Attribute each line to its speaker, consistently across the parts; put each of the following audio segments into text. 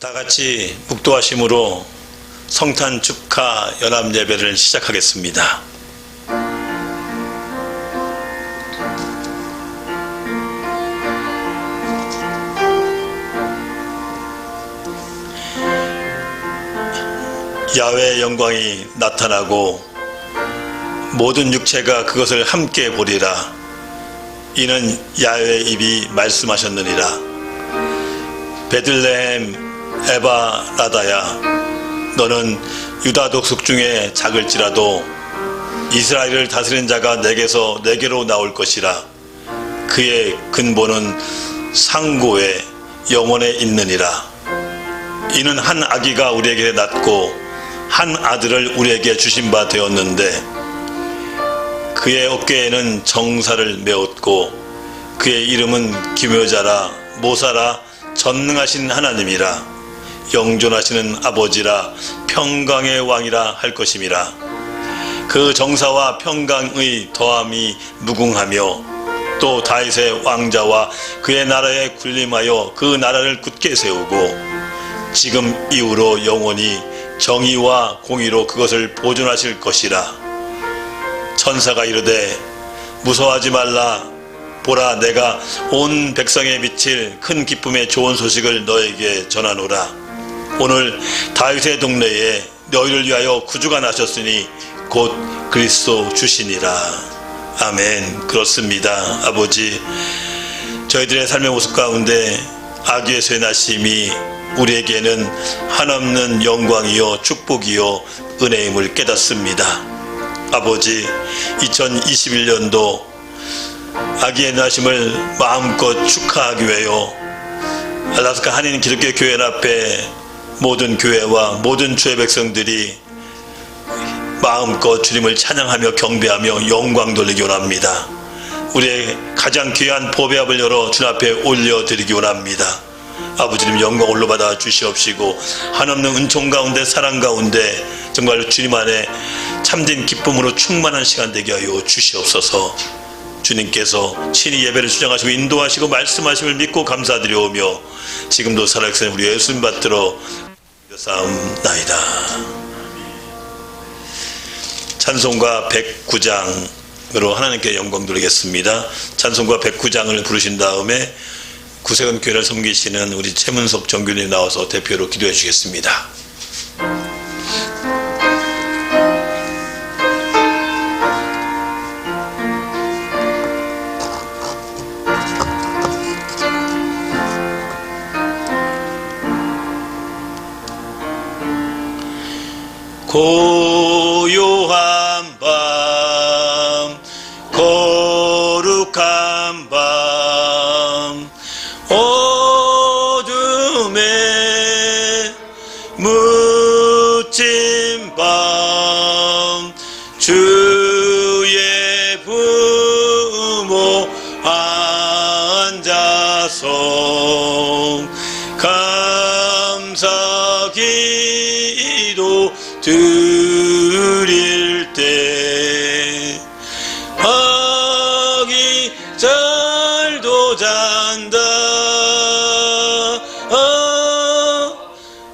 Speaker 1: 다 같이 묵도하심으로 성탄 축하 연합 예배를 시작하겠습니다. 야훼의 영광이 나타나고 모든 육체가 그것을 함께 보리라. 이는 야훼의 입이 말씀하셨느니라. 베들레헴 에바라다야, 너는 유다 족속 중에 작을지라도 이스라엘을 다스리는 자가 내게로 나올 것이라. 그의 근본은 상고에 영원에 있느니라. 이는 한 아기가 우리에게 낳고 한 아들을 우리에게 주신 바 되었는데, 그의 어깨에는 정사를 메었고 그의 이름은 기묘자라, 모사라, 전능하신 하나님이라, 영존하시는 아버지라, 평강의 왕이라 할 것임이라. 그 정사와 평강의 더함이 무궁하며 또 다윗의 왕자와 그의 나라에 군림하여 그 나라를 굳게 세우고 지금 이후로 영원히 정의와 공의로 그것을 보존하실 것이라. 천사가 이르되 무서워하지 말라. 보라, 내가 온 백성에 미칠 큰 기쁨의 좋은 소식을 너에게 전하노라. 오늘 다윗의 동네에 너희를 위하여 구주가 나셨으니 곧 그리스도 주시니라. 아멘. 그렇습니다. 아버지, 저희들의 삶의 모습 가운데 아기의 나심이 우리에게는 한없는 영광이요 축복이요 은혜임을 깨닫습니다. 아버지, 2021년도 아기의 나심을 마음껏 축하하기 위하여 알라스카 한인 기독교 교회 앞에 모든 교회와 모든 주의 백성들이 마음껏 주님을 찬양하며 경배하며 영광 돌리기 원합니다. 우리의 가장 귀한 보배합을 열어 주님 앞에 올려드리기 원합니다. 아버지님, 영광 올로 받아 주시옵시고 한없는 은총 가운데 사랑 가운데 정말 주님 안에 참된 기쁨으로 충만한 시간 되게 하여 주시옵소서. 주님께서 친히 예배를 수장하시고 인도하시고 말씀하심을 믿고 감사드려오며 지금도 살아계신 우리 예수님 받들어 싸움나이다. 찬송가 109장으로 하나님께 영광 돌리겠습니다. 찬송가 109장을 부르신 다음에 구세군 교회를 섬기시는 우리 최문석 정교님 나와서 대표로 기도해 주시겠습니다. 고요한 밤, 거룩한 밤, 어둠에 묻힌 밤, 주의 부모 앉아서 감사기도 드릴 때 아기 잘도 잔다.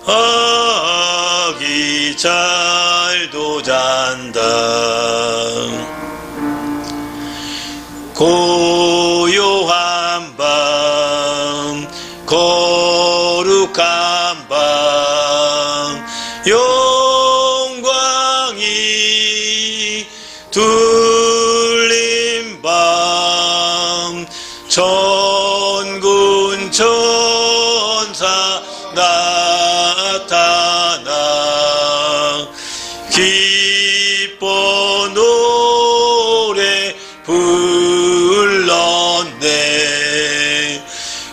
Speaker 1: 아기 잘도 잔다. 고요한 밤, 거룩한 밤, 영광이 둘린 밤, 천군 천사 나타나 기뻐 노래 불렀네.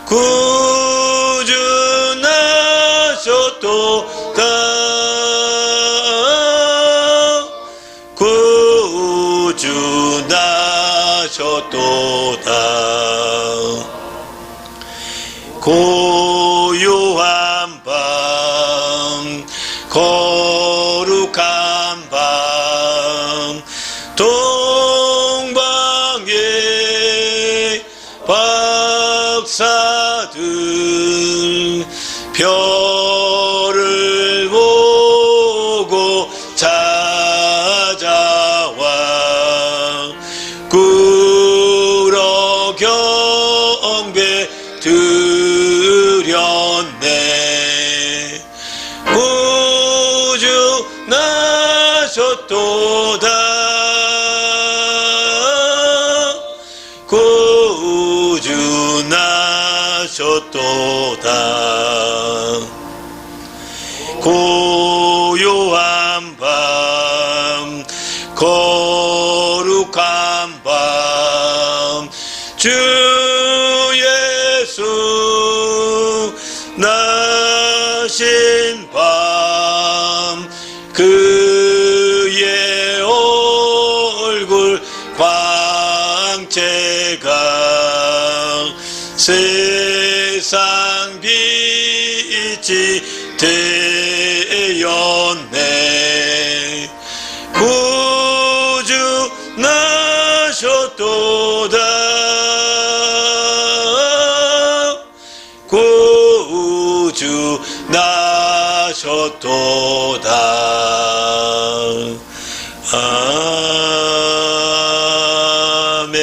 Speaker 1: 구주 나셨도다. 구주 나셨도다. 고요한 밤, 거룩한 밤, 동방에 박사들 별 구주나셨도다. 고요한 밤 거룩한 밤 주 예수 나신 밤 그의 얼굴 광채가 세상 빛이 되었네. 구주 나셨도다. 구주 나셨도다. 아멘.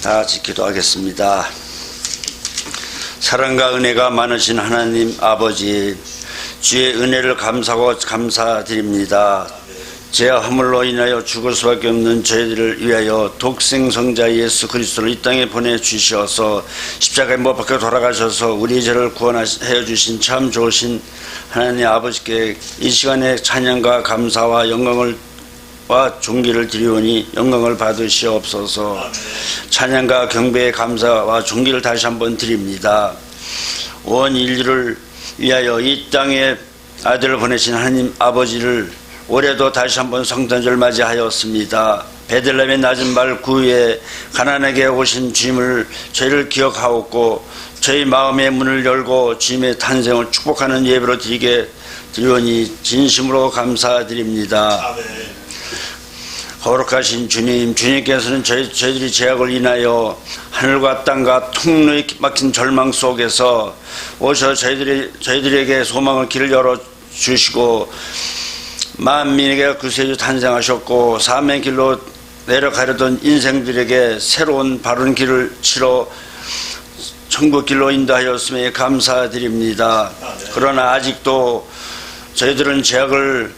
Speaker 2: 다 같이 기도하겠습니다. 사랑과 은혜가 많으신 하나님 아버지, 주의 은혜를 감사하고 감사드립니다. 죄와 허물로 인하여 죽을 수밖에 없는 저희들을 위하여 독생성자 예수 그리스도를 이 땅에 보내주셔서 십자가에 못 박혀 돌아가셔서 우리의 죄를 구원하여 주신 참 좋으신 하나님 아버지께 이 시간에 찬양과 감사와 영광을 와 존귀를 드리오니 영광을 받으시옵소서. 찬양과 경배의 감사와 존귀를 다시 한번 드립니다. 온 인류를 위하여 이 땅에 아들을 보내신 하나님 아버지를 올해도 다시 한번 성탄절 맞이하였습니다. 베들레헴의 낮은 발 구유에 가나안에게 오신 주님을 저희를 기억하옵고 저희 마음의 문을 열고 주님의 탄생을 축복하는 예배로 드리오니 진심으로 감사드립니다.
Speaker 1: 아멘.
Speaker 2: 거룩하신 주님, 주님께서는 저희들이 죄악을 인하여 하늘과 땅과 통로에 막힌 절망 속에서 오셔 저희들에게 소망의 길을 열어주시고 만민에게 구세주 탄생하셨고 사명의 길로 내려가려던 인생들에게 새로운 바른 길을 치러 천국 길로 인도하였음에 감사드립니다. 그러나 아직도 저희들은 죄악을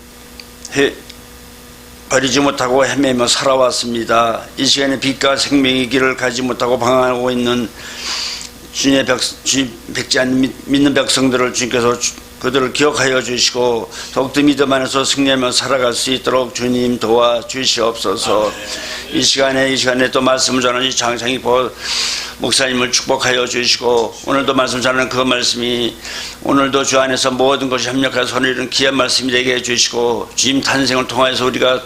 Speaker 2: 버리지 못하고 헤매며 살아왔습니다. 이 시간에 빛과 생명의 길을 가지 못하고 방황하고 있는 주님의 백지 않는 믿는 백성들을 주님께서 그들을 기억하여 주시고 더욱더 믿음 안에서 승리하며 살아갈 수 있도록 주님 도와주시옵소서. 이 시간에 또 말씀을 전하는 장창희 목사님을 축복하여 주시고 오늘도 말씀 전하는 그 말씀이 오늘도 주 안에서 모든 것이 협력하여 손을 이루는 귀한 말씀이 되게 해주시고 주님 탄생을 통하여서 우리가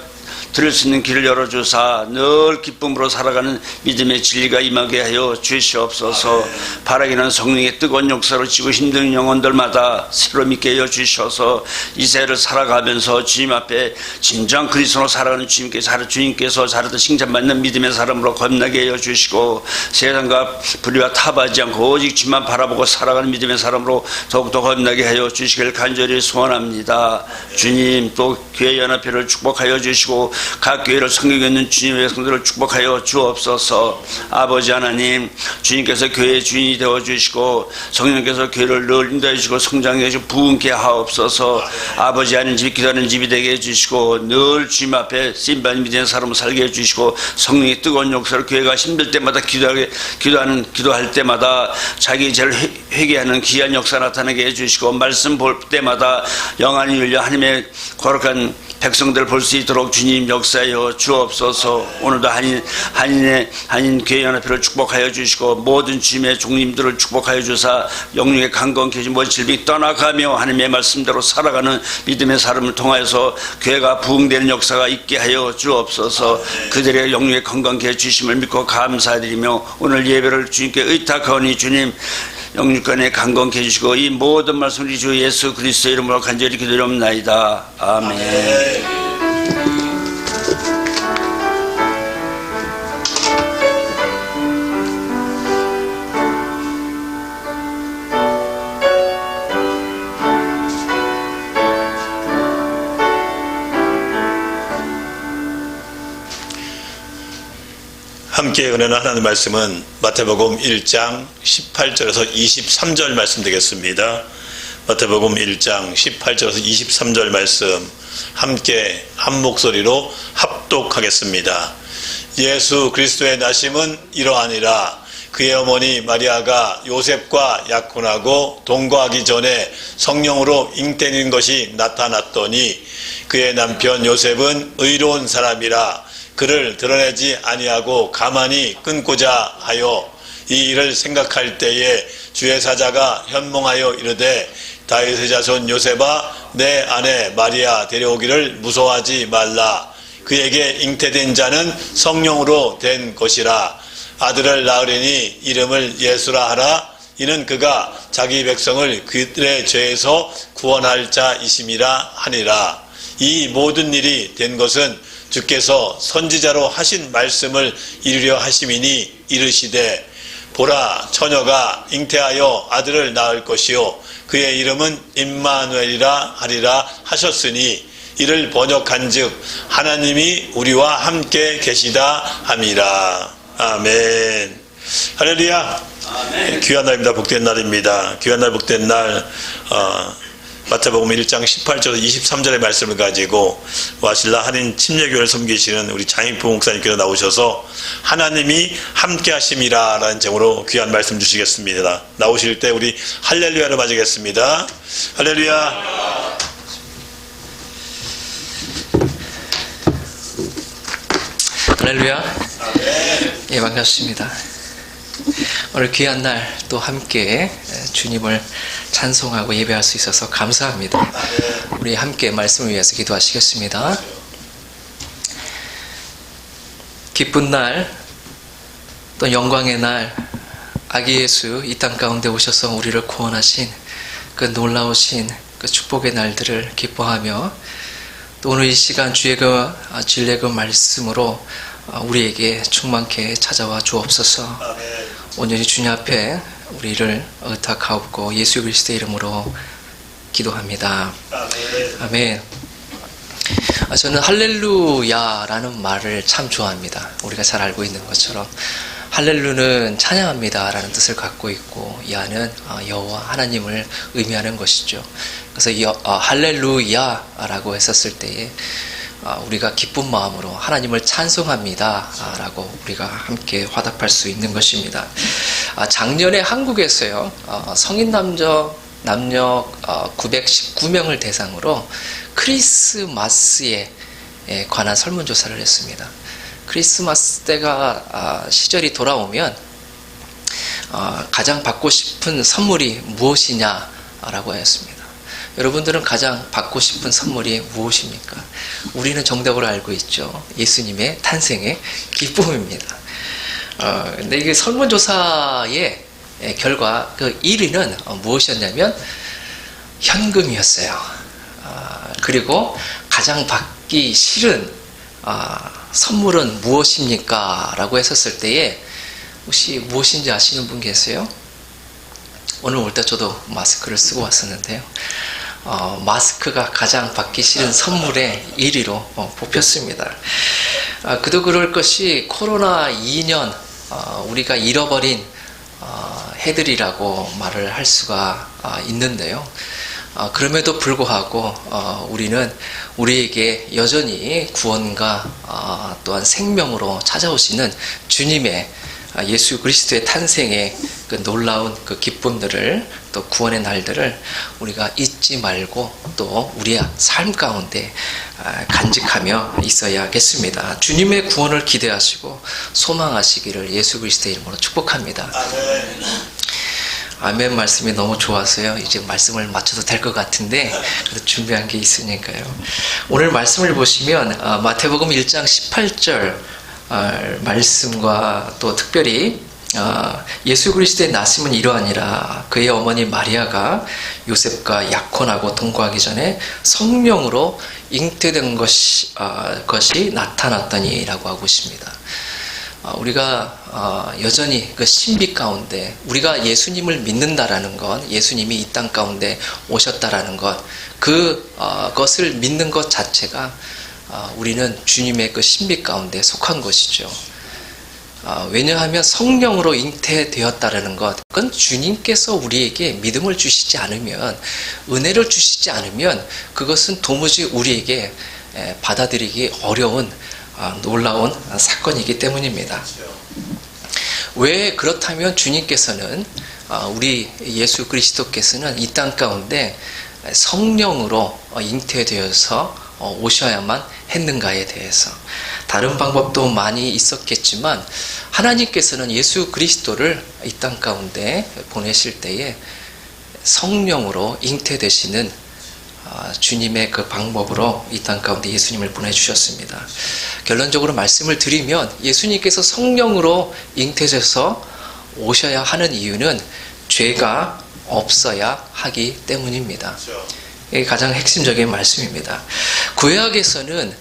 Speaker 2: 들을 수 있는 길을 열어주사 늘 기쁨으로 살아가는 믿음의 진리가 임하게 하여 주시옵소서. 바라기는 성령의 뜨거운 역사로 지고 힘든 영혼들마다 새로 믿게 하여 주셔서 이 세를 살아가면서 주님 앞에 진정 그리스도로 살아가는 주님께서 자르듯 칭찬받는 믿음의 사람으로 겁나게 하여 주시고 세상과 불의와 타박하지 않고 오직 주님만 바라보고 살아가는 믿음의 사람으로 더욱더 겁나게 하여 주시길 간절히 소원합니다. 주님 또 교회 연합회를 축복하여 주시고 각 교회를 섬기고 있는 주님의 백성들을 축복하여 주옵소서. 아버지 하나님, 주님께서 교회의 주인이 되어주시고 성령께서 교회를 늘 인도해 주시고 성장해 주시고 부흥케 하옵소서. 아버지 하나님 집이 기도하는 집이 되게 해주시고 늘 주님 앞에 쓰임받는 믿음의 사람을 살게 해주시고 성령의 뜨거운 역사를 교회가 힘들 때마다 기도할 때마다 자기 죄를 회개하는 귀한 역사 나타나게 해주시고 말씀 볼 때마다 영안이 열려 하나님의 거룩한 백성들 볼 수 있도록 주님 역사하여 주옵소서. 오늘도 한인 교회연합회를 축복하여 주시고 모든 주님의 종님들을 축복하여 주사 영육의 강건케 해준 모든 질병이 떠나가며 하나님의 말씀대로 살아가는 믿음의 사람을 통하여서 교회가 부흥되는 역사가 있게 하여 주옵소서. 그들의 영육의 건강케 해주심을 믿고 감사드리며 오늘 예배를 주님께 의탁하오니 주님 영육간에 강건케 해주시고 이 모든 말씀을 주 예수 그리스도 이름으로 간절히 기도드리옵나이다. 아멘.
Speaker 1: 함께 은혜는 하나님 말씀은 마태복음 1장 18절에서 23절 말씀 되겠습니다. 마태복음 1장 18절에서 23절 말씀 함께 한 목소리로 합독하겠습니다. 예수 그리스도의 나심은 이러하니라. 그의 어머니 마리아가 요셉과 약혼하고 동거하기 전에 성령으로 잉태된 것이 나타났더니 그의 남편 요셉은 의로운 사람이라 그를 드러내지 아니하고 가만히 끊고자 하여 이 일을 생각할 때에 주의 사자가 현몽하여 이르되 다윗의 자손 요셉아 내 아내 마리아 데려오기를 무서워하지 말라. 그에게 잉태된 자는 성령으로 된 것이라. 아들을 낳으리니 이름을 예수라 하라. 이는 그가 자기 백성을 그들의 죄에서 구원할 자이심이라 하니라. 이 모든 일이 된 것은 주께서 선지자로 하신 말씀을 이루려 하심이니 이르시되 보라 처녀가 잉태하여 아들을 낳을 것이요 그의 이름은 임마누엘이라 하리라 하셨으니 이를 번역한즉 하나님이 우리와 함께 계시다 함이라. 아멘. 할렐루야.
Speaker 2: 아멘.
Speaker 1: 귀한 날입니다. 복된 날입니다. 귀한 날 복된 날 마태복음 1장 18절 23절의 말씀을 가지고 와실라 한인 침례교회를 섬기시는 우리 장익부 목사님께서 나오셔서 하나님이 함께 하심이라 라는 제목으로 귀한 말씀 주시겠습니다. 나오실 때 우리 할렐루야를 맞이겠습니다. 할렐루야.
Speaker 3: 할렐루야. 예, 반갑습니다. 오늘 귀한 날 또 함께 주님을 찬송하고 예배할 수 있어서 감사합니다. 우리 함께 말씀을 위해서 기도하시겠습니다. 기쁜 날, 또 영광의 날, 아기 예수 이 땅 가운데 오셔서 우리를 구원하신 그 놀라우신 그 축복의 날들을 기뻐하며 또 오늘 이 시간 주의 그 진리의 그 말씀으로 우리에게 충만케 찾아와 주옵소서. 온전히 주님 앞에 우리를 의탁하옵고 예수 그리스도의 이름으로 기도합니다. 아멘. 저는 할렐루야라는 말을 참 좋아합니다. 우리가 잘 알고 있는 것처럼 할렐루는 찬양합니다 라는 뜻을 갖고 있고 야는 여호와 하나님을 의미하는 것이죠. 그래서 할렐루야라고 했었을 때에 우리가 기쁜 마음으로 하나님을 찬송합니다 라고 우리가 함께 화답할 수 있는 것입니다. 작년에 한국에서요 성인 남녀 919명을 대상으로 크리스마스에 관한 설문조사를 했습니다. 크리스마스 때가 시절이 돌아오면 가장 받고 싶은 선물이 무엇이냐라고 하였습니다. 여러분들은 가장 받고 싶은 선물이 무엇입니까? 우리는 정답으로 알고 있죠. 예수님의 탄생의 기쁨입니다. 근데 이게 설문조사의 결과 그 1위는 무엇이었냐면 현금이었어요. 그리고 가장 받기 싫은 선물은 무엇입니까? 라고 했었을 때에 혹시 무엇인지 아시는 분 계세요? 오늘 올 때 저도 마스크를 쓰고 왔었는데요. 마스크가 가장 받기 싫은 선물의 1위로 뽑혔습니다. 그도 그럴 것이 코로나 2년 우리가 잃어버린 해들이라고 말을 할 수가 있는데요. 그럼에도 불구하고 우리는 우리에게 여전히 구원과 또한 생명으로 찾아오시는 주님의 예수 그리스도의 탄생의 그 놀라운 그 기쁨들을 또 구원의 날들을 우리가 잊지 말고 또 우리의 삶 가운데 간직하며 있어야겠습니다. 주님의 구원을 기대하시고 소망하시기를 예수 그리스도의 이름으로 축복합니다. 아멘 말씀이 너무 좋아서요. 이제 말씀을 맞춰도 될 것 같은데 그래도 준비한 게 있으니까요. 오늘 말씀을 보시면 마태복음 1장 18절 말씀과 또 특별히 예수 그리스도의 나심은 이러하니라. 그의 어머니 마리아가 요셉과 약혼하고 동거하기 전에 성령으로 잉태된 것이 나타났더니 라고 하고 있습니다. 우리가 여전히 그 신비 가운데 우리가 예수님을 믿는다라는 것, 예수님이 이 땅 가운데 오셨다라는 것, 그것을 믿는 것 자체가 우리는 주님의 그 신비 가운데 속한 것이죠. 왜냐하면 성령으로 잉태되었다라는 것, 그건 주님께서 우리에게 믿음을 주시지 않으면, 은혜를 주시지 않으면 그것은 도무지 우리에게 받아들이기 어려운 놀라운 사건이기 때문입니다. 왜 그렇다면 주님께서는 우리 예수 그리스도께서는 이 땅 가운데 성령으로 잉태되어서 오셔야만 했는가에 대해서, 다른 방법도 많이 있었겠지만 하나님께서는 예수 그리스도를 이 땅 가운데 보내실 때에 성령으로 잉태되시는 주님의 그 방법으로 이 땅 가운데 예수님을 보내주셨습니다. 결론적으로 말씀을 드리면 예수님께서 성령으로 잉태되셔서 오셔야 하는 이유는 죄가 없어야 하기 때문입니다. 이게 가장 핵심적인 말씀입니다. 구약에서는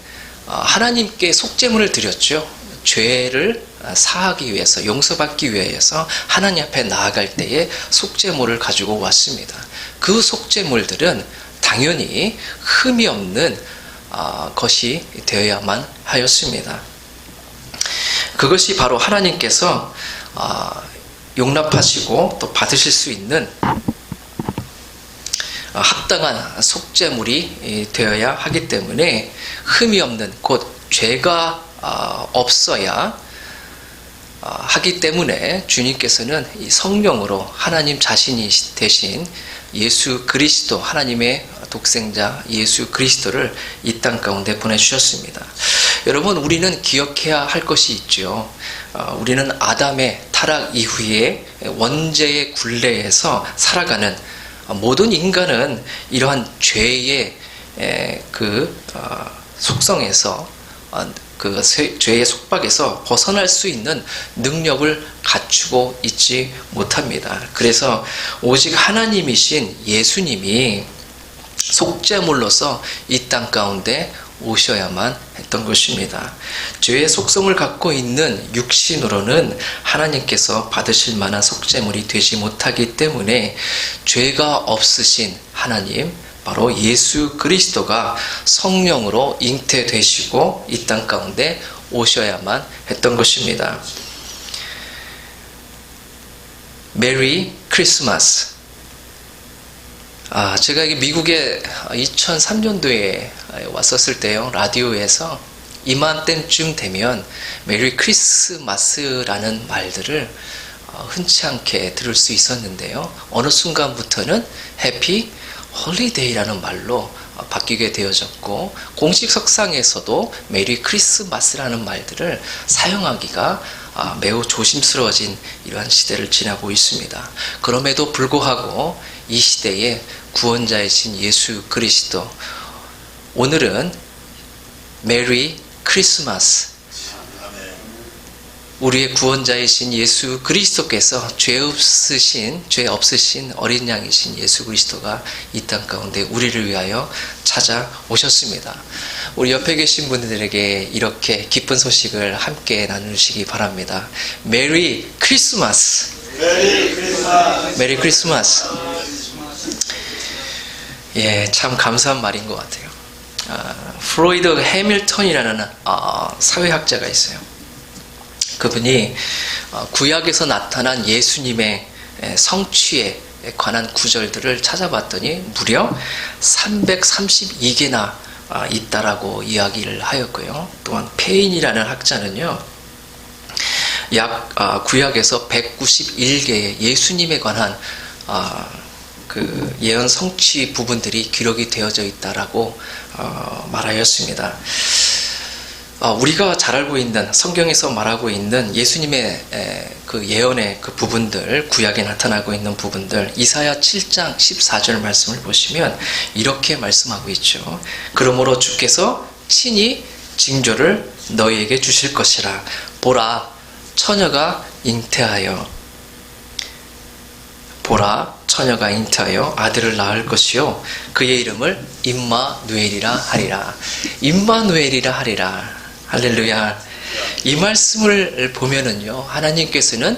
Speaker 3: 하나님께 속죄물을 드렸죠. 죄를 사하기 위해서, 용서받기 위해서 하나님 앞에 나아갈 때에 속죄물을 가지고 왔습니다. 그 속죄물들은 당연히 흠이 없는 것이 되어야만 하였습니다. 그것이 바로 하나님께서 용납하시고 또 받으실 수 있는 합당한 속죄물이 되어야 하기 때문에 흠이 없는, 곧 죄가 없어야 하기 때문에 주님께서는 이 성령으로 하나님 자신이 대신 예수 그리스도, 하나님의 독생자 예수 그리스도를 이 땅 가운데 보내주셨습니다. 여러분, 우리는 기억해야 할 것이 있죠. 우리는 아담의 타락 이후에 원죄의 굴레에서 살아가는 모든 인간은 이러한 죄의 속성에서, 그 죄의 속박에서 벗어날 수 있는 능력을 갖추고 있지 못합니다. 그래서 오직 하나님이신 예수님이 속죄물로서 이 땅 가운데 오셔야만 했던 것입니다. 죄의 속성을 갖고 있는 육신으로는 하나님께서 받으실 만한 속죄물이 되지 못하기 때문에 죄가 없으신 하나님, 바로 예수 그리스도가 성령으로 잉태되시고 이 땅 가운데 오셔야만 했던 것입니다. 메리 크리스마스. 제가 미국에 2003년도에 왔었을 때요, 라디오에서 이맘때쯤 되면 메리 크리스마스라는 말들을 흔치 않게 들을 수 있었는데요, 어느 순간부터는 해피 홀리데이라는 말로 바뀌게 되어졌고, 공식 석상에서도 메리 크리스마스라는 말들을 사용하기가 매우 조심스러워진 이러한 시대를 지나고 있습니다. 그럼에도 불구하고 이 시대의 구원자이신 예수 그리스도, 오늘은 메리 크리스마스, 우리의 구원자이신 예수 그리스도께서 죄 없으신 어린 양이신 예수 그리스도가 이 땅 가운데 우리를 위하여 찾아오셨습니다. 우리 옆에 계신 분들에게 이렇게 기쁜 소식을 함께 나누시기 바랍니다. 메리 크리스마스. 메리 크리스마스. 메리 크리스마스. 예, 참 감사한 말인 것 같아요. 프로이드 해밀턴이라는 사회학자가 있어요. 그분이 구약에서 나타난 예수님의 성취에 관한 구절들을 찾아봤더니 무려 332개나 있다라고 이야기를 하였고요. 또한 페인이라는 학자는요, 구약에서 191개의 예수님에 관한 그 예언 성취 부분들이 기록이 되어져 있다라고 말하였습니다. 우리가 잘 알고 있는, 성경에서 말하고 있는 예수님의 그 예언의 그 부분들, 구약에 나타나고 있는 부분들, 이사야 7장 14절 말씀을 보시면 이렇게 말씀하고 있죠. 그러므로 주께서 친히 징조를 너희에게 주실 것이라. 보라, 처녀가 잉태하여 아들을 낳을 것이요, 그의 이름을 임마누엘이라 하리라. 임마누엘이라 하리라. 할렐루야. 이 말씀을 보면은요, 하나님께서는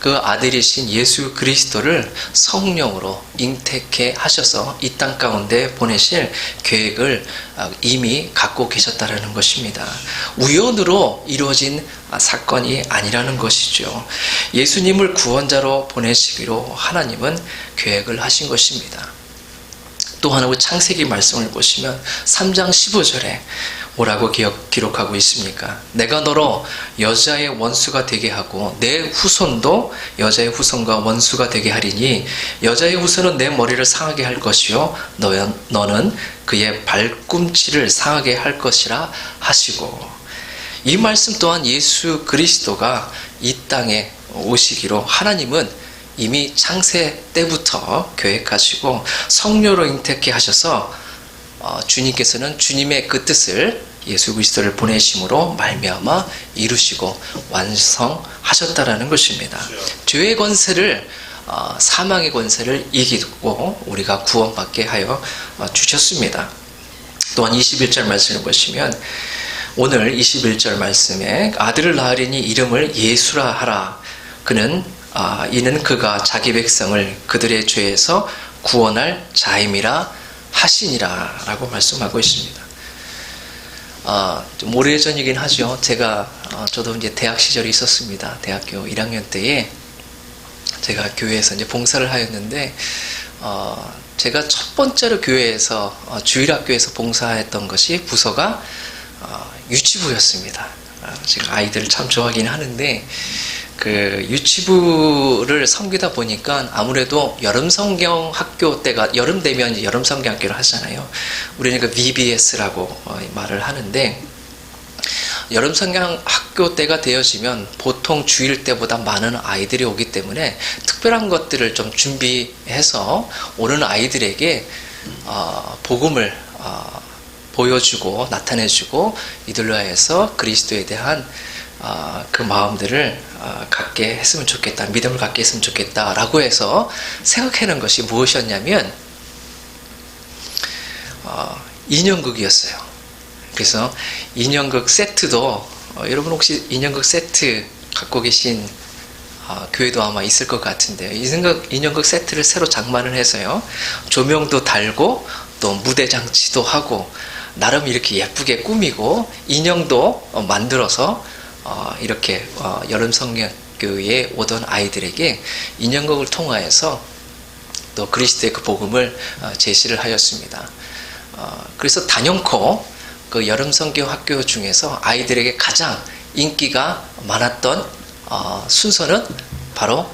Speaker 3: 그 아들이신 예수 그리스도를 성령으로 잉태케 하셔서 이 땅 가운데 보내실 계획을 이미 갖고 계셨다라는 것입니다. 우연으로 이루어진 사건이 아니라는 것이죠. 예수님을 구원자로 보내시기로 하나님은 계획을 하신 것입니다. 또 하나 창세기 말씀을 보시면 3장 15절에 뭐라고 기록하고 있습니까? 내가 너로 여자의 원수가 되게 하고 내 후손도 여자의 후손과 원수가 되게 하리니 여자의 후손은 내 머리를 상하게 할 것이요 너는 그의 발꿈치를 상하게 할 것이라 하시고, 이 말씀 또한 예수 그리스도가 이 땅에 오시기로 하나님은 이미 창세 때부터 계획하시고 성령으로 잉태케 하셔서 주님께서는 주님의 그 뜻을 예수 그리스도를 보내심으로 말미암아 이루시고 완성하셨다라는 것입니다. 죄의 권세를 사망의 권세를 이기고 우리가 구원받게 하여 주셨습니다. 또한 21절 말씀을 보시면 오늘 21절 말씀에 아들을 낳으리니 이름을 예수라 하라. 이는 그가 자기 백성을 그들의 죄에서 구원할 자임이라 하시니라 라고 말씀하고 있습니다. 좀 오래전이긴 하죠. 저도 이제 대학 시절이 있었습니다. 대학교 1학년 때에 제가 교회에서 이제 봉사를 하였는데, 제가 첫 번째로 교회에서, 주일학교에서 봉사했던 것이 부서가, 유치부였습니다. 제가 아이들을 참 좋아하긴 하는데, 그 유치부를 섬기다 보니까 아무래도 여름 성경 학교 때가 여름 되면 이제 여름 성경 학교를 하잖아요. 우리는 그 VBS라고 말을 하는데, 여름 성경 학교 때가 되어지면 보통 주일 때보다 많은 아이들이 오기 때문에 특별한 것들을 좀 준비해서 오는 아이들에게 복음을 보여주고 나타내주고 이들로 해서 그리스도에 대한 그 마음들을 갖게 했으면 좋겠다, 믿음을 갖게 했으면 좋겠다 라고 해서 생각하는 것이 무엇이었냐면 인형극이었어요. 그래서 인형극 세트도 여러분 혹시 인형극 세트 갖고 계신 교회도 아마 있을 것 같은데요. 인형극 세트를 새로 장만을 해서요, 조명도 달고 또 무대 장치도 하고 나름 이렇게 예쁘게 꾸미고 인형도 만들어서 이렇게 여름 성경교회에 오던 아이들에게 인형극을 통하여서 또 그리스도의 그 복음을 제시를 하였습니다. 그래서 단연코 그 여름 성경 학교 중에서 아이들에게 가장 인기가 많았던 순서는 바로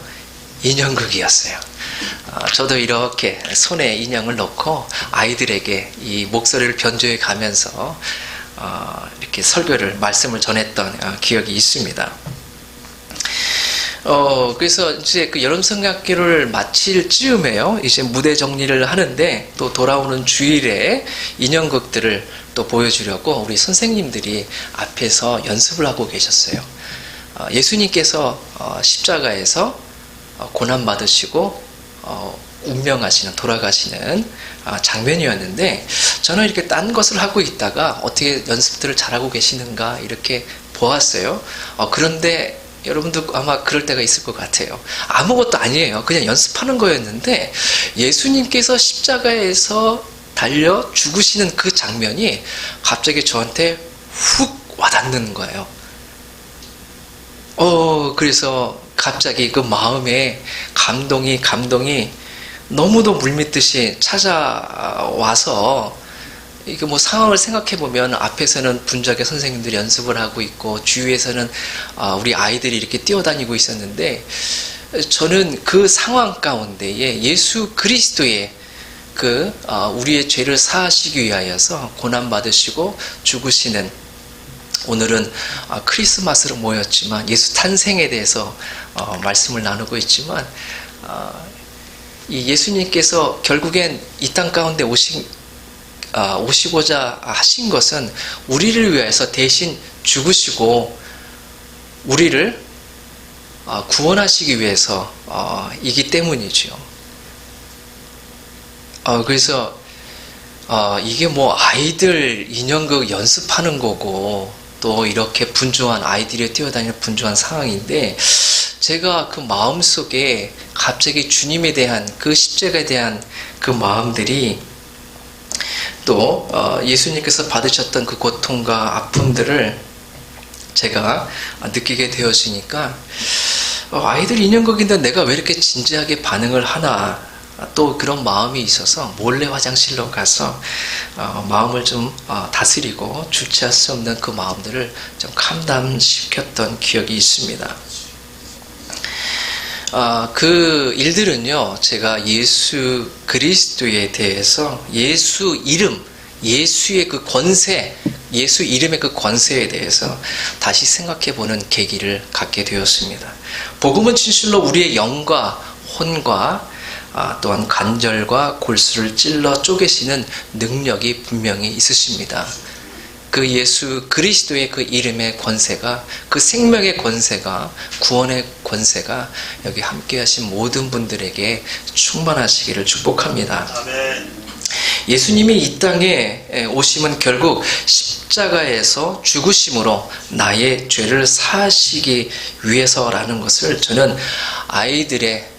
Speaker 3: 인형극이었어요. 저도 이렇게 손에 인형을 넣고 아이들에게 이 목소리를 변조해 가면서 이렇게 말씀을 전했던 기억이 있습니다. 그래서 이제 그 여름 성경학교를 마칠 즈음에요, 이제 무대 정리를 하는데 또 돌아오는 주일에 인형극들을 또 보여주려고 우리 선생님들이 앞에서 연습을 하고 계셨어요. 예수님께서 십자가에서 고난받으시고 돌아가시는 장면이었는데, 저는 이렇게 딴 것을 하고 있다가 어떻게 연습들을 잘하고 계시는가 이렇게 보았어요. 그런데 여러분도 아마 그럴 때가 있을 것 같아요. 아무것도 아니에요. 그냥 연습하는 거였는데 예수님께서 십자가에서 달려 죽으시는 그 장면이 갑자기 저한테 훅 와닿는 거예요. 그래서 갑자기 그 마음에 감동이 너무도 물밀듯이 찾아와서, 이게 뭐 상황을 생각해 보면 앞에서는 분주하게 선생님들이 연습을 하고 있고 주위에서는 우리 아이들이 이렇게 뛰어다니고 있었는데, 저는 그 상황 가운데에 예수 그리스도의 우리의 죄를 사하시기 위하여서 고난받으시고 죽으시는, 오늘은 크리스마스로 모였지만 예수 탄생에 대해서 말씀을 나누고 있지만, 이 예수님께서 결국엔 이 땅 가운데 오시고자 하신 것은 우리를 위해서 대신 죽으시고 우리를 구원하시기 위해서 이기 때문이죠. 그래서 이게 뭐 아이들 인형극 연습하는 거고 또 이렇게 분주한 아이들이 뛰어다니는 분주한 상황인데 제가 그 마음속에 갑자기 주님에 대한 그 십자가에 대한 그 마음들이 또 예수님께서 받으셨던 그 고통과 아픔들을 제가 느끼게 되어지니까 아이들 인형극인데 내가 왜 이렇게 진지하게 반응을 하나 또 그런 마음이 있어서 몰래 화장실로 가서 마음을 좀 다스리고 주체할 수 없는 그 마음들을 좀 감담시켰던 기억이 있습니다. 그 일들은요, 제가 예수 그리스도에 대해서 예수 이름, 예수의 그 권세, 예수 이름의 그 권세에 대해서 다시 생각해보는 계기를 갖게 되었습니다. 복음은 진실로 우리의 영과 혼과 또한 관절과 골수를 찔러 쪼개시는 능력이 분명히 있으십니다. 그 예수 그리스도의 그 이름의 권세가, 그 생명의 권세가, 구원의 권세가 여기 함께 하신 모든 분들에게 충만하시기를 축복합니다.
Speaker 1: 아멘.
Speaker 3: 예수님이 이 땅에 오심은 결국 십자가에서 죽으심으로 나의 죄를 사하시기 위해서라는 것을 저는 아이들의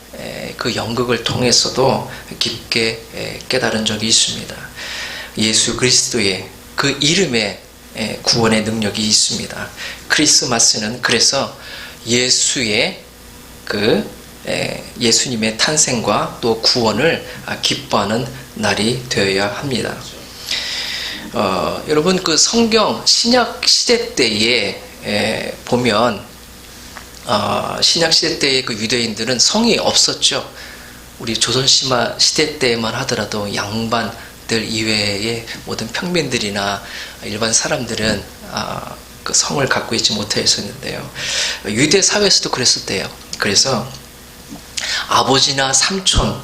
Speaker 3: 그 연극을 통해서도 깊게 깨달은 적이 있습니다. 예수 그리스도의 그 이름에 구원의 능력이 있습니다. 크리스마스는 그래서 예수의 예수님의 탄생과 또 구원을 기뻐하는 날이 되어야 합니다. 여러분 그 성경 신약 시대 때에 보면 신약 시대 때의 그 유대인들은 성이 없었죠. 우리 조선 시대 때만 하더라도 양반들 이외의 모든 평민들이나 일반 사람들은 그 성을 갖고 있지 못해 있었는데요. 유대 사회에서도 그랬었대요. 그래서 아버지나 삼촌,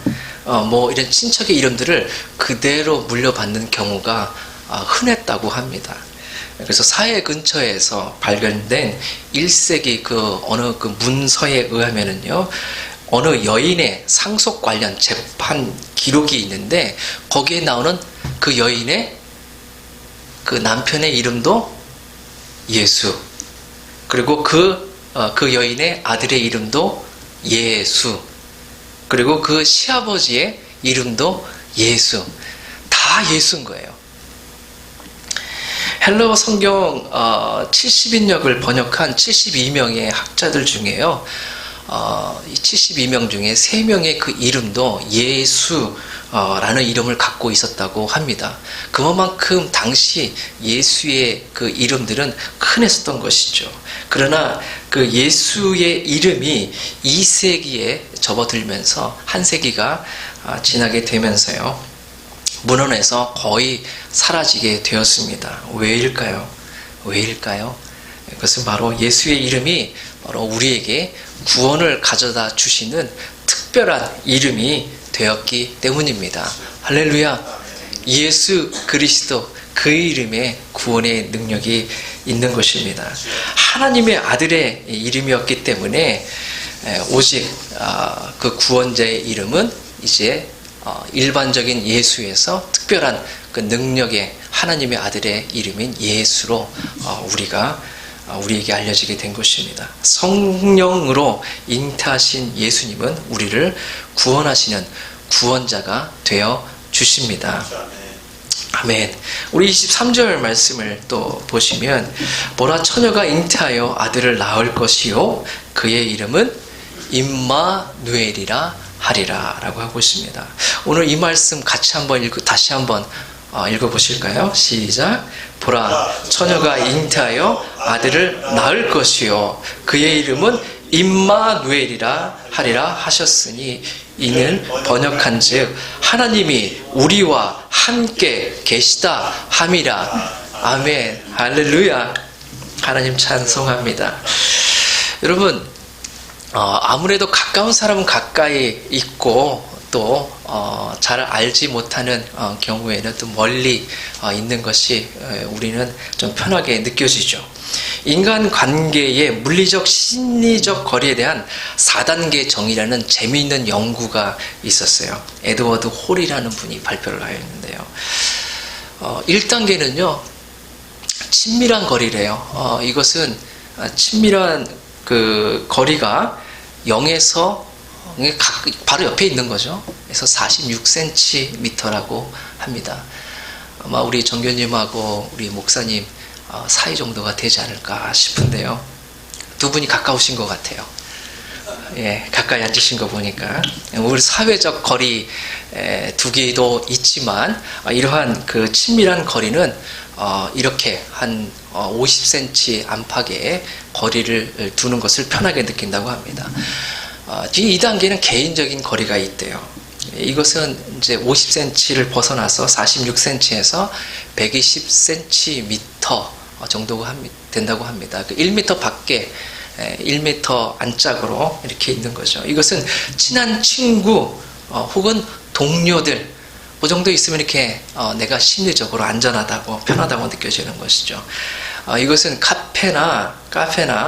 Speaker 3: 뭐 이런 친척의 이름들을 그대로 물려받는 경우가 흔했다고 합니다. 그래서 사회 근처에서 발견된 1세기 어느 문서에 의하면은요, 어느 여인의 상속 관련 재판 기록이 있는데 거기에 나오는 그 여인의 그 남편의 이름도 예수, 그리고 그 여인의 아들의 이름도 예수, 그리고 그 시아버지의 이름도 예수, 다 예수인 거예요. 헬라어 성경 70인역을 번역한 72명의 학자들 중에요, 이 72명 중에 3명의 그 이름도 예수라는 이름을 갖고 있었다고 합니다. 그만큼 당시 예수의 그 이름들은 흔했었던 것이죠. 그러나 그 예수의 이름이 2세기에 접어들면서 한 세기가 지나게 되면서요, 문헌에서 거의 사라지게 되었습니다. 왜일까요? 왜일까요? 그것은 바로 예수의 이름이 바로 우리에게 구원을 가져다 주시는 특별한 이름이 되었기 때문입니다. 할렐루야. 예수 그리스도, 그 이름에 구원의 능력이 있는 것입니다. 하나님의 아들의 이름이었기 때문에 오직 그 구원자의 이름은 이제 일반적인 예수에서 특별한 그 능력의 하나님의 아들의 이름인 예수로 우리에게 알려지게 된 것입니다. 성령으로 잉태하신 예수님은 우리를 구원하시는 구원자가 되어 주십니다. 아멘. 우리 23절 말씀을 또 보시면, 보라 처녀가 잉태하여 아들을 낳을 것이요 그의 이름은 임마누엘이라 하리라 라고 하고 있습니다. 오늘 이 말씀 같이 다시 한번 읽어보실까요? 시작. 보라 처녀가 잉태하여 아들을 낳을 것이요 그의 이름은 임마누엘이라 하리라 하셨으니, 이는 번역한즉 하나님이 우리와 함께 계시다 함이라. 아멘. 할렐루야. 하나님 찬송합니다. 여러분, 아무래도 가까운 사람은 가까이 있고 또 잘 알지 못하는 경우에는 또 멀리 있는 것이 우리는 좀 편하게 느껴지죠. 인간 관계의 물리적, 심리적 거리에 대한 4단계 정의라는 재미있는 연구가 있었어요. 에드워드 홀이라는 분이 발표를 하였는데요. 1단계는요, 친밀한 거리래요. 이것은 친밀한 그 거리가 0에서 바로 옆에 있는 거죠. 그래서 46cm라고 합니다. 아마 우리 정교님하고 우리 목사님 사이 정도가 되지 않을까 싶은데요. 두 분이 가까우신 것 같아요. 예, 가까이 앉으신 거 보니까 우리 사회적 거리 두기도 있지만 이러한 그 친밀한 거리는 이렇게 한 50cm 안팎의 거리를 두는 것을 편하게 느낀다고 합니다. 이 단계는 개인적인 거리가 있대요. 이것은 이제 50cm를 벗어나서 46cm에서 120cm 정도가 된다고 합니다. 그 1m 밖에 1m 안짝으로 이렇게 있는 거죠. 이것은 친한 친구 혹은 동료들 그 정도 있으면 이렇게 내가 심리적으로 안전하다고 편하다고 느껴지는 것이죠. 이것은 카페나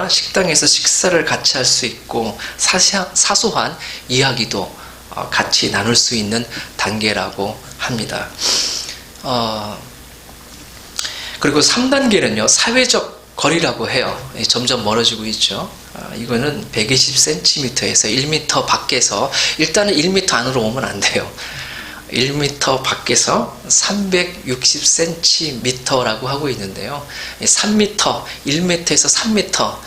Speaker 3: 식당에서 식사를 같이 할 수 있고 사소한 이야기도 같이 나눌 수 있는 단계라고 합니다. 그리고 3단계는요, 사회적 거리라고 해요. 점점 멀어지고 있죠. 이거는 120cm에서 1m 밖에서, 일단은 1m 안으로 오면 안 돼요. 1m 밖에서 360cm라고 하고 있는데요. 3m, 1m에서 3m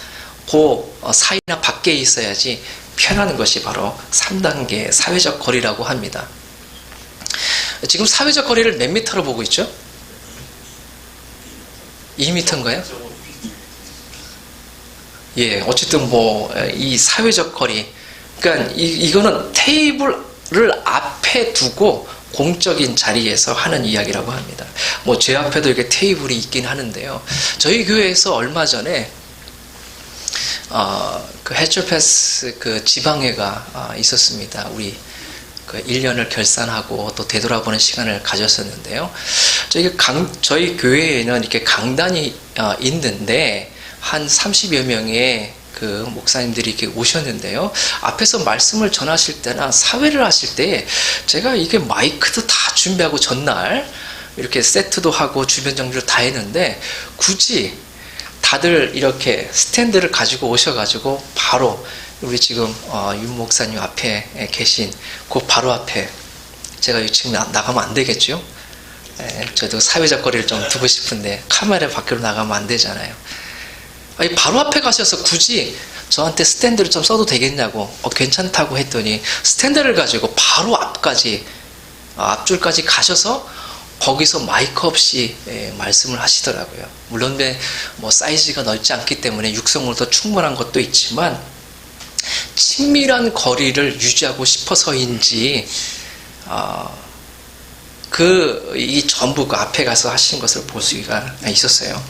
Speaker 3: 그 사이나 밖에 있어야지 편한 것이 바로 3단계 사회적 거리라고 합니다. 지금 사회적 거리를 몇 미터로 보고 있죠? 2m인가요? 예, 어쨌든 이 사회적 거리, 그러니까 이거는 테이블을 앞에 두고 공적인 자리에서 하는 이야기라고 합니다. 제 앞에도 이렇게 테이블이 있긴 하는데요. 저희 교회에서 얼마 전에 그 해철패스 그 지방회가 있었습니다. 우리 그 1년을 결산하고 또 되돌아보는 시간을 가졌었는데요. 저희 교회에는 이렇게 강단이 있는데 한 30여 명의 그 목사님들이 이렇게 오셨는데요. 앞에서 말씀을 전하실 때나 사회를 하실 때 제가 이게 마이크도 다 준비하고 전날 이렇게 세트도 하고 주변 정리를 다 했는데 굳이 다들 이렇게 스탠드를 가지고 오셔가지고 바로 우리 지금 윤 목사님 앞에 계신 그 바로 앞에 제가 지금 나가면 안 되겠죠? 저도 사회적 거리를 좀 두고 싶은데 카메라 밖으로 나가면 안 되잖아요. 바로 앞에 가셔서 굳이 저한테 스탠드를 좀 써도 되겠냐고 괜찮다고 했더니 스탠드를 가지고 바로 앞줄까지 가셔서 거기서 마이크 없이 말씀을 하시더라고요. 물론 사이즈가 넓지 않기 때문에 육성으로도 충분한 것도 있지만 친밀한 거리를 유지하고 싶어서인지 이 전부 그 앞에 가서 하시는 것을 볼 수가 있었어요.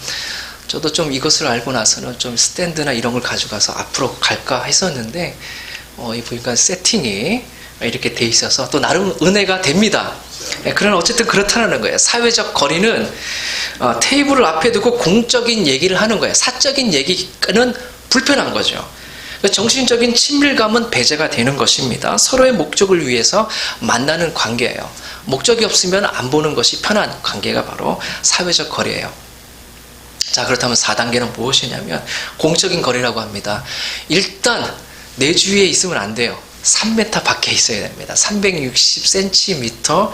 Speaker 3: 저도 좀 이것을 알고 나서는 좀 스탠드나 이런 걸 가져가서 앞으로 갈까 했었는데 보니까 세팅이 이렇게 돼 있어서 또 나름 은혜가 됩니다. 그러나 어쨌든 그렇다는 거예요. 사회적 거리는 테이블을 앞에 두고 공적인 얘기를 하는 거예요. 사적인 얘기는 불편한 거죠. 정신적인 친밀감은 배제가 되는 것입니다. 서로의 목적을 위해서 만나는 관계예요. 목적이 없으면 안 보는 것이 편한 관계가 바로 사회적 거리예요. 자, 그렇다면 4단계는 무엇이냐면 공적인 거리라고 합니다. 일단 내 주위에 있으면 안 돼요. 3m 밖에 있어야 됩니다. 360cm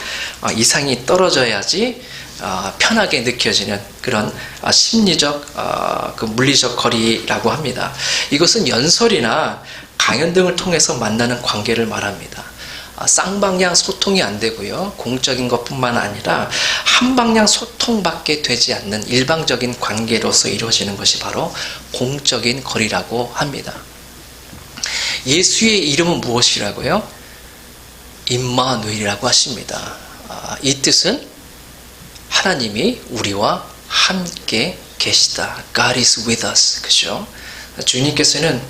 Speaker 3: 이상이 떨어져야지 편하게 느껴지는 그런 심리적, 그 물리적 거리라고 합니다. 이것은 연설이나 강연 등을 통해서 만나는 관계를 말합니다. 쌍방향 소통이 안 되고요. 공적인 것뿐만 아니라 한방향 소통밖에 되지 않는 일방적인 관계로서 이루어지는 것이 바로 공적인 거리라고 합니다. 예수의 이름은 무엇이라고요? 임마누엘이라고 하십니다. 이 뜻은 하나님이 우리와 함께 계시다. God is with us. 그죠? 주님께서는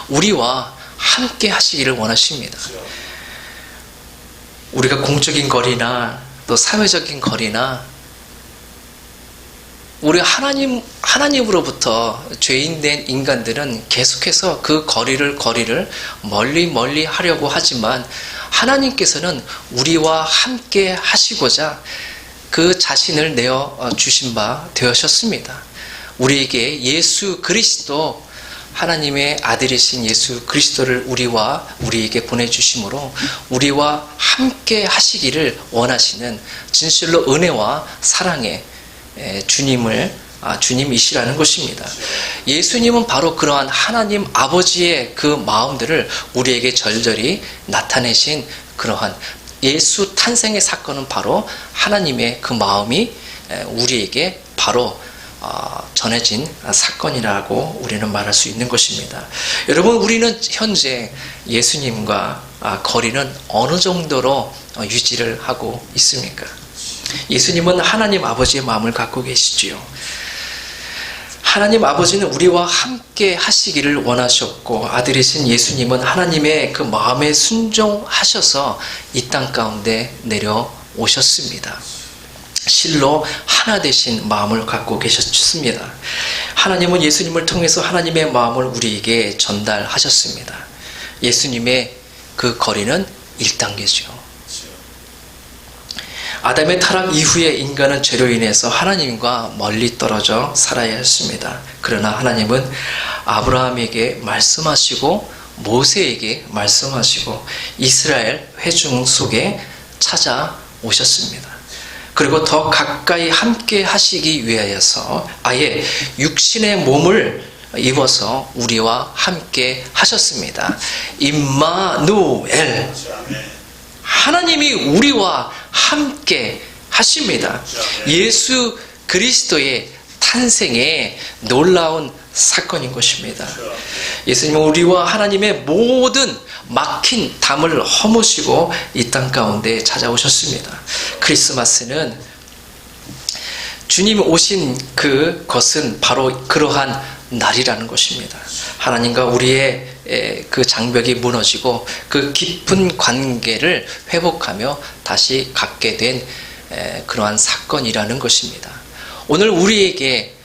Speaker 3: 우리와 함께 하시기를 원하십니다. 우리가 공적인 거리나 또 사회적인 거리나 우리 하나님으로부터 죄인된 인간들은 계속해서 그 거리를 멀리 하려고 하지만 하나님께서는 우리와 함께 하시고자 그 그 자신을 내어 주신 바 되셨습니다. 우리에게 예수 그리스도, 하나님의 아들이신 예수 그리스도를 우리에게 보내주심으로 우리와 함께 하시기를 원하시는 진실로 은혜와 사랑의 주님이시라는 것입니다. 예수님은 바로 그러한 하나님 아버지의 그 마음들을 우리에게 절절히 나타내신 그러한 예수 탄생의 사건은 바로 하나님의 그 마음이 우리에게 바로 전해진 사건이라고 우리는 말할 수 있는 것입니다. 여러분, 우리는 현재 예수님과 거리는 어느 정도로 유지를 하고 있습니까? 예수님은 하나님 아버지의 마음을 갖고 계시지요. 하나님 아버지는 우리와 함께 하시기를 원하셨고, 아들이신 예수님은 하나님의 그 마음에 순종하셔서 이 땅 가운데 내려오셨습니다. 실로 하나 되신 마음을 갖고 계셨습니다. 하나님은 예수님을 통해서 하나님의 마음을 우리에게 전달하셨습니다. 예수님의 그 거리는 1단계죠. 아담의 타락 이후에 인간은 죄로 인해서 하나님과 멀리 떨어져 살아야 했습니다. 그러나 하나님은 아브라함에게 말씀하시고 모세에게 말씀하시고 이스라엘 회중 속에 찾아오셨습니다. 그리고 더 가까이 함께 하시기 위하여서 아예 육신의 몸을 입어서 우리와 함께 하셨습니다. 임마누엘, 하나님이 우리와 함께 하십니다. 예수 그리스도의 탄생의 놀라운 사건인 것입니다. 예수님은 우리와 하나님의 모든 막힌 담을 허무시고 이 땅 가운데 찾아오셨습니다. 크리스마스는 주님 오신 그것은 바로 그러한 날이라는 것입니다. 하나님과 우리의 그 장벽이 무너지고 그 깊은 관계를 회복하며 다시 갖게 된 그러한 사건이라는 것입니다. 오늘 우리에게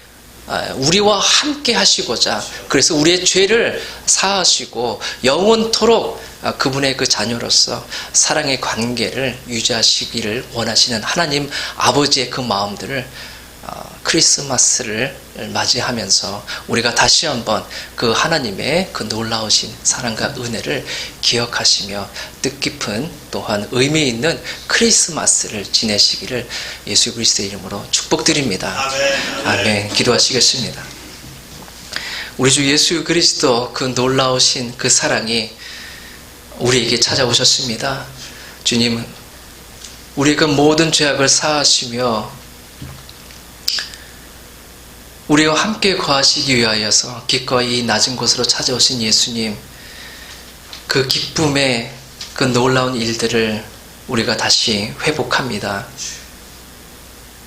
Speaker 3: 우리와 함께 하시고자, 그래서 우리의 죄를 사하시고 영원토록 그분의 그 자녀로서 사랑의 관계를 유지하시기를 원하시는 하나님 아버지의 그 마음들을 크리스마스를 맞이하면서 우리가 다시 한번 그 하나님의 그 놀라우신 사랑과 은혜를 기억하시며 뜻깊은 또한 의미 있는 크리스마스를 지내시기를 예수 그리스도의 이름으로 축복드립니다. 아멘. 아멘. 기도하시겠습니다. 우리 주 예수 그리스도 그 놀라우신 그 사랑이 우리에게 찾아오셨습니다. 주님은 우리의 그 모든 죄악을 사하시며 우리와 함께 거하시기 위하여서 기꺼이 낮은 곳으로 찾아오신 예수님, 그 기쁨의 그 놀라운 일들을 우리가 다시 회복합니다.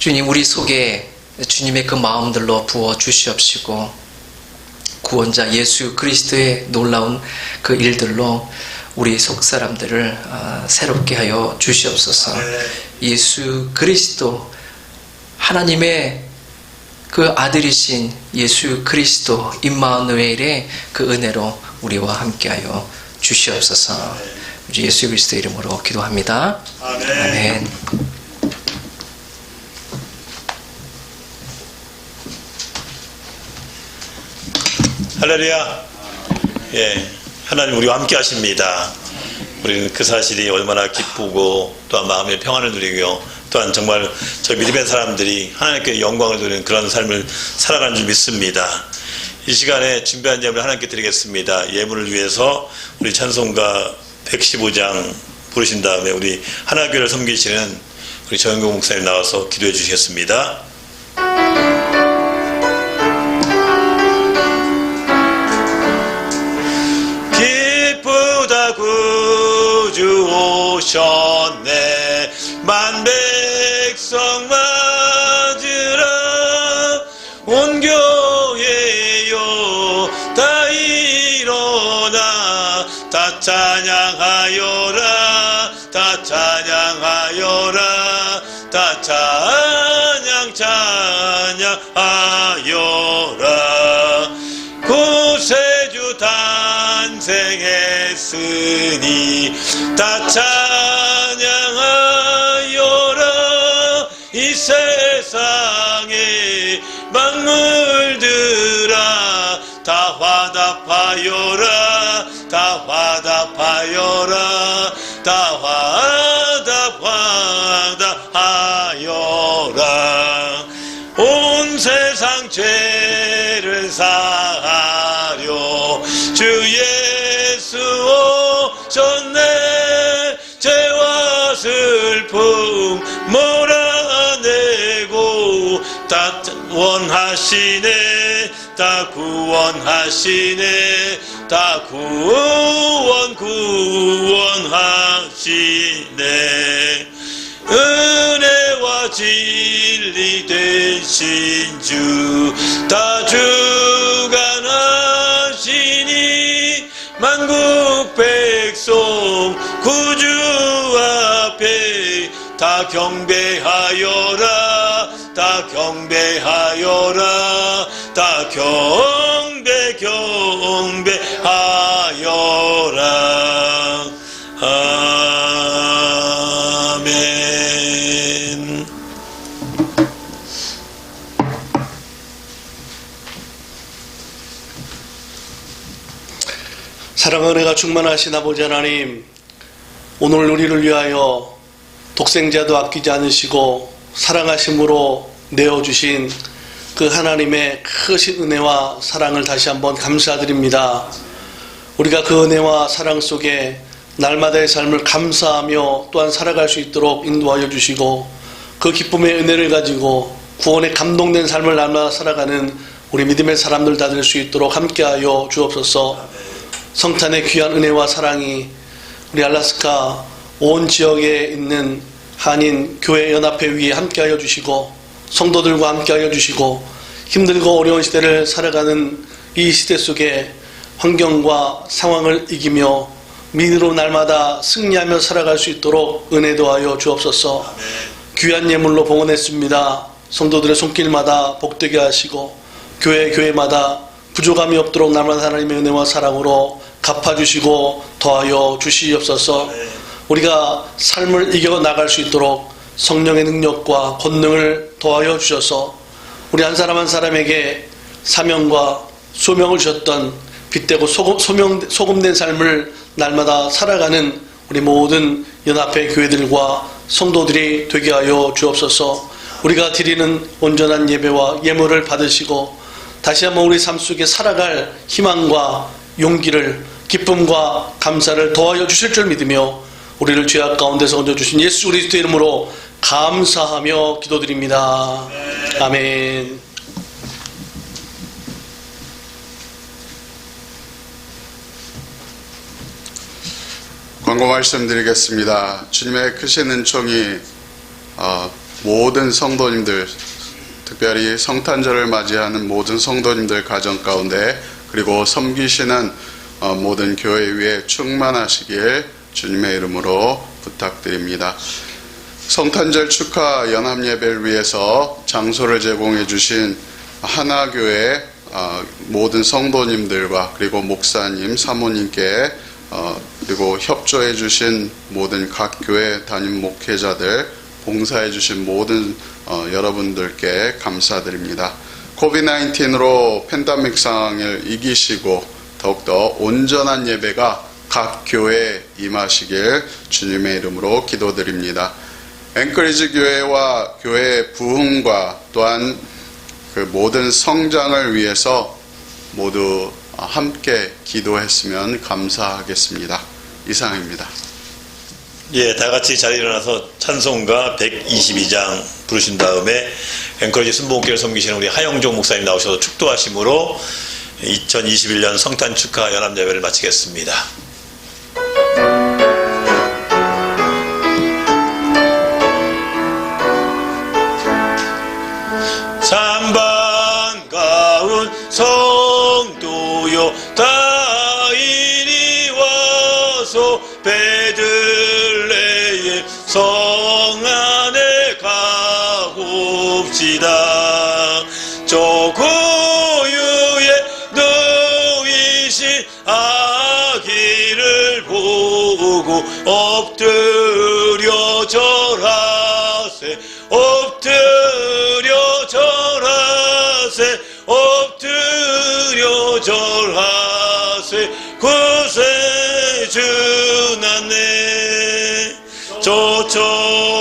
Speaker 3: 주님, 우리 속에 주님의 그 마음들로 부어 주시옵시고 구원자 예수 그리스도의 놀라운 그 일들로 우리 속 사람들을 새롭게 하여 주시옵소서. 예수 그리스도, 하나님의 그 아들이신 예수 그리스도 임마누엘의 그 은혜로 우리와 함께하여 주시옵소서. 우리 예수 그리스도 이름으로 기도합니다. 아멘. 아멘.
Speaker 1: 할렐루야. 예, 하나님 우리와 함께 하십니다. 우리는 그 사실이 얼마나 기쁘고 또한 마음의 평안을 누리고 또한 정말 저 믿음의 사람들이 하나님께 영광을 누리는 그런 삶을 살아가는 줄 믿습니다. 이 시간에 준비한 예물을 하나님께 드리겠습니다. 예물을 위해서 우리 찬송가 115장 부르신 다음에 우리 하나교회를 섬기시는 우리 정영국 목사님 나와서 기도해 주시겠습니다. 기쁘다 구주 오셨네, 만백성 맞으라, 온 교회요 다 일어나 다 찬양하여라, 다 찬양하여라, 다 찬양하여라. 구세주 탄생했으니 다 찬양하여라. 이 만물들아 다 화답하여라 다 화답하여라 다 화답하여라 온 세상 죄를 사하려 주 예수 오셨네 죄와 슬픔 몰아내고 다 원하시네 다 구원하시네 다 구원하시네 은혜와 진리 되신 주 다 주관하시니 만국 백성 구주 앞에 다 경배하여라 다 경배하여라 다 경배하여라 아멘.
Speaker 4: 사랑과 은혜가 충만하신 아버지 하나님, 오늘 우리를 위하여 독생자도 아끼지 않으시고 사랑하심으로 내어주신 그 하나님의 크신 은혜와 사랑을 다시 한번 감사드립니다. 우리가 그 은혜와 사랑 속에 날마다의 삶을 감사하며 또한 살아갈 수 있도록 인도하여 주시고 그 기쁨의 은혜를 가지고 구원에 감동된 삶을 날마다 살아가는 우리 믿음의 사람들 다 될 수 있도록 함께하여 주옵소서. 성탄의 귀한 은혜와 사랑이 우리 알래스카 온 지역에 있는 한인 교회 연합회 위에 함께하여 주시고 성도들과 함께하여 주시고 힘들고 어려운 시대를 살아가는 이 시대 속에 환경과 상황을 이기며 믿음으로 날마다 승리하며 살아갈 수 있도록 은혜 도하여 주옵소서. 귀한 예물로 봉헌했습니다. 성도들의 손길마다 복되게 하시고 교회마다 부족함이 없도록 날마다 하나님의 은혜와 사랑으로 갚아주시고 더하여 주시옵소서. 우리가 삶을 이겨나갈 수 있도록 성령의 능력과 권능을 더하여 주셔서 우리 한 사람 한 사람에게 사명과 소명을 주셨던 빛되고 소금된 삶을 날마다 살아가는 우리 모든 연합회 교회들과 성도들이 되게 하여 주옵소서. 우리가 드리는 온전한 예배와 예물을 받으시고 다시 한번 우리 삶 속에 살아갈 희망과 용기를 기쁨과 감사를 더하여 주실 줄 믿으며 우리를 죄악 가운데서 얹어주신 예수 그리스도의 이름으로 감사하며 기도드립니다. 아멘.
Speaker 5: 광고 말씀드리겠습니다. 주님의 크신 은총이 모든 성도님들, 특별히 성탄절을 맞이하는 모든 성도님들 가정 가운데 그리고 섬기시는 모든 교회 위에 충만하시길 주님의 이름으로 부탁드립니다. 성탄절 축하 연합예배를 위해서 장소를 제공해 주신 하나교회 모든 성도님들과 그리고 목사님, 사모님께 그리고 협조해 주신 모든 각 교회 담임 목회자들, 봉사해 주신 모든 여러분들께 감사드립니다. 코비드-19로 팬데믹 상황을 이기시고 더욱더 온전한 예배가 각 교회에 임하시길 주님의 이름으로 기도드립니다. 앵커리지 교회와 교회의 부흥과 또한 그 모든 성장을 위해서 모두 함께 기도했으면 감사하겠습니다. 이상입니다.
Speaker 1: 예, 다 같이 자리에 일어나서 찬송가 122장 부르신 다음에 앵커리지 순복음교회를 섬기시는 우리 하영종 목사님 나오셔서 축도하심으로 2021년 성탄 축하 연합예배를 마치겠습니다. 참 반가운 성도요 다 이리 와서 베들레헴 성 안에 가봅시다. 저 고유에 누이신 아기를 보고 엎드려 절하세 엎드려 절하세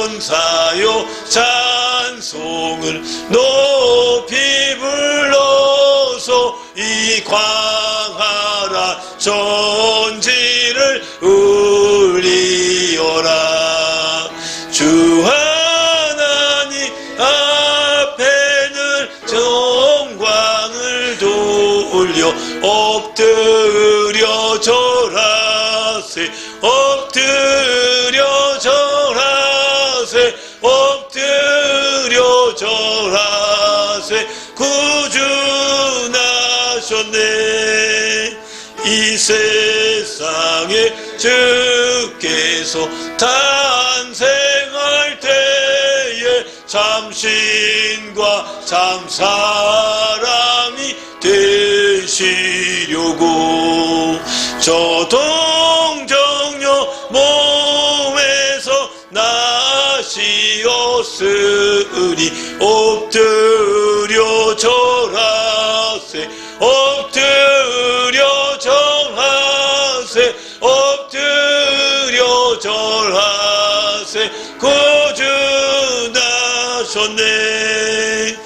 Speaker 1: 조천사요 찬송을 높이 불러서 이 광활한 존지를 울리어라. 주 하나님 앞에는 영광을 돌려 엎드려 절하세. 엎드려 절하세. 엎드려 절하세. 구주 나셨네. 이 세상에 주께서 탄생할 때에 참신과 참사람이 되시려고 저 동정녀 몸에서 나시었으니 엎드려 절하세. 엎드려 절하세. 엎드려 절하세. 구주 나셨네.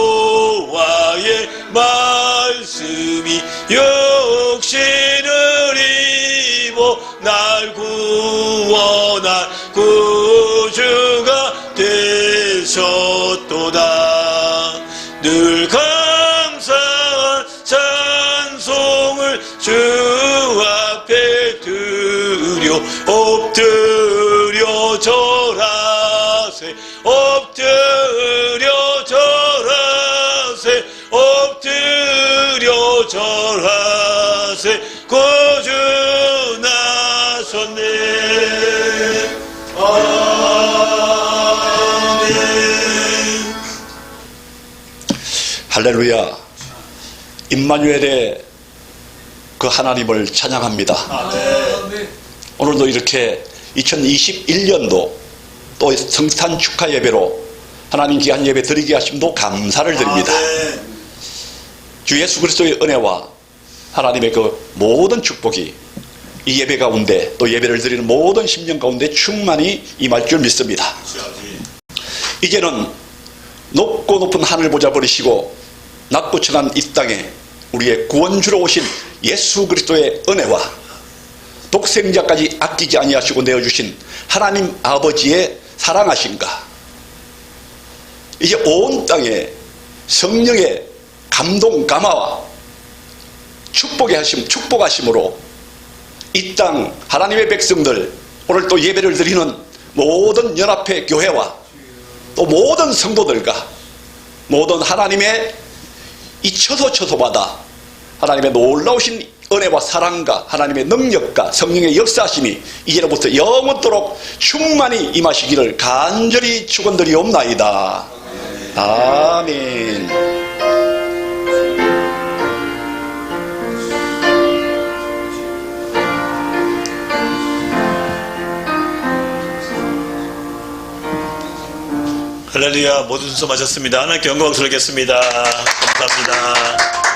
Speaker 1: 여호와의 말씀이 육신을 입어 날 구원할 구주가 되셨도다. 늘 감사한 찬송을 주 앞에 드려 엎드려 절하세. 엎드려 절하세. 엎드려 절하세. 구주 나셨네. 아멘.
Speaker 6: 할렐루야. 임마누엘의 그 하나님을 찬양합니다. 오늘도 이렇게 2021년도 또 성탄 축하 예배로 하나님 귀한 예배 드리게 하심도 감사를 드립니다. 주 예수 그리스도의 은혜와 하나님의 그 모든 축복이 이 예배 가운데 또 예배를 드리는 모든 심령 가운데 충만히 임할 줄 믿습니다. 이제는 높고 높은 하늘 보좌 버리시고 낮고 천한 이 땅에 우리의 구원주로 오신 예수 그리스도의 은혜와 독생자까지 아끼지 아니하시고 내어주신 하나님 아버지의 사랑하심과 이제 온 땅에 성령의 감동 감화와 축복하심으로 이 땅 하나님의 백성들 오늘 또 예배를 드리는 모든 연합회 교회와 또 모든 성도들과 모든 하나님의 이 처소마다 하나님의 놀라우신 은혜와 사랑과 하나님의 능력과 성령의 역사하심이 이제로부터 영원토록 충만히 임하시기를 간절히 축원드리옵나이다. 아멘.
Speaker 1: 할렐루야. 모든 순서 마쳤습니다. 하나님께 영광 돌리겠습니다. 감사합니다.